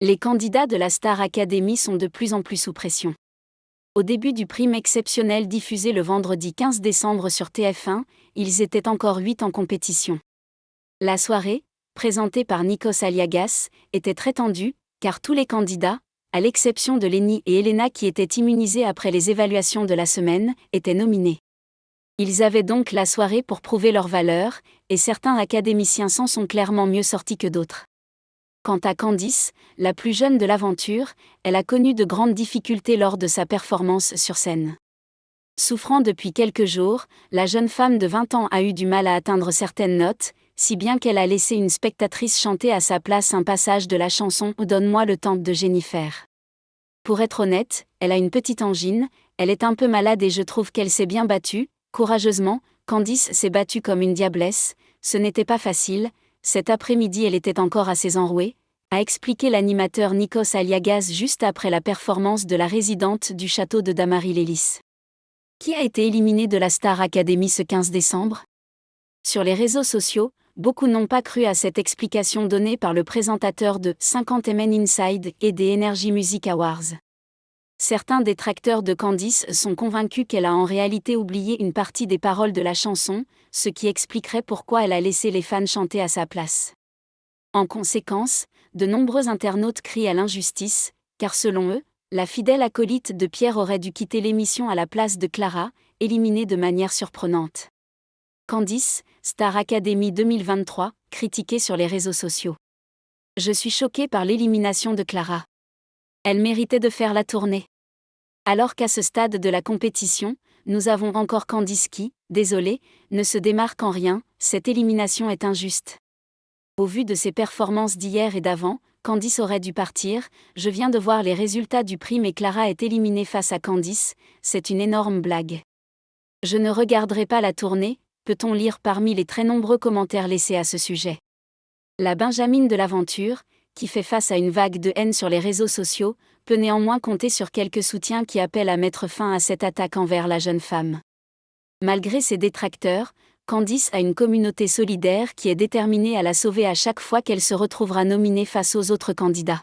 Les candidats de la Star Academy sont de plus en plus sous pression. Au début du prime exceptionnel diffusé le vendredi 15 décembre sur TF1, ils étaient encore 8 en compétition. La soirée, présentée par Nikos Aliagas, était très tendue, car tous les candidats, à l'exception de Lenny et Elena qui étaient immunisés après les évaluations de la semaine, étaient nominés. Ils avaient donc la soirée pour prouver leur valeur, et certains académiciens s'en sont clairement mieux sortis que d'autres. Quant à Candice, la plus jeune de l'aventure, elle a connu de grandes difficultés lors de sa performance sur scène. Souffrant depuis quelques jours, la jeune femme de 20 ans a eu du mal à atteindre certaines notes, si bien qu'elle a laissé une spectatrice chanter à sa place un passage de la chanson « Donne-moi le temps » de Jennifer. Pour être honnête, elle a une petite angine, elle est un peu malade et je trouve qu'elle s'est bien battue, courageusement. Candice s'est battue comme une diablesse, ce n'était pas facile. Cet après-midi elle était encore assez enrouée, a expliqué l'animateur Nikos Aliagas juste après la performance de la résidente du château de Damary-Lélis. Qui a été éliminée de la Star Academy ce 15 décembre ? Sur les réseaux sociaux, beaucoup n'ont pas cru à cette explication donnée par le présentateur de 50 MN Inside et des Energy Music Awards. Certains détracteurs de Candice sont convaincus qu'elle a en réalité oublié une partie des paroles de la chanson, ce qui expliquerait pourquoi elle a laissé les fans chanter à sa place. En conséquence, de nombreux internautes crient à l'injustice, car selon eux, la fidèle acolyte de Pierre aurait dû quitter l'émission à la place de Clara, éliminée de manière surprenante. Candice, Star Academy 2023, critiquée sur les réseaux sociaux. Je suis choquée par l'élimination de Clara. Elle méritait de faire la tournée. Alors qu'à ce stade de la compétition, nous avons encore Candice qui, désolée, ne se démarque en rien, cette élimination est injuste. Au vu de ses performances d'hier et d'avant, Candice aurait dû partir. Je viens de voir les résultats du prime et Clara est éliminée face à Candice, c'est une énorme blague. Je ne regarderai pas la tournée, peut-on lire parmi les très nombreux commentaires laissés à ce sujet. La Benjamine de l'aventure, qui fait face à une vague de haine sur les réseaux sociaux, peut néanmoins compter sur quelques soutiens qui appellent à mettre fin à cette attaque envers la jeune femme. Malgré ses détracteurs, Candice a une communauté solidaire qui est déterminée à la sauver à chaque fois qu'elle se retrouvera nominée face aux autres candidats.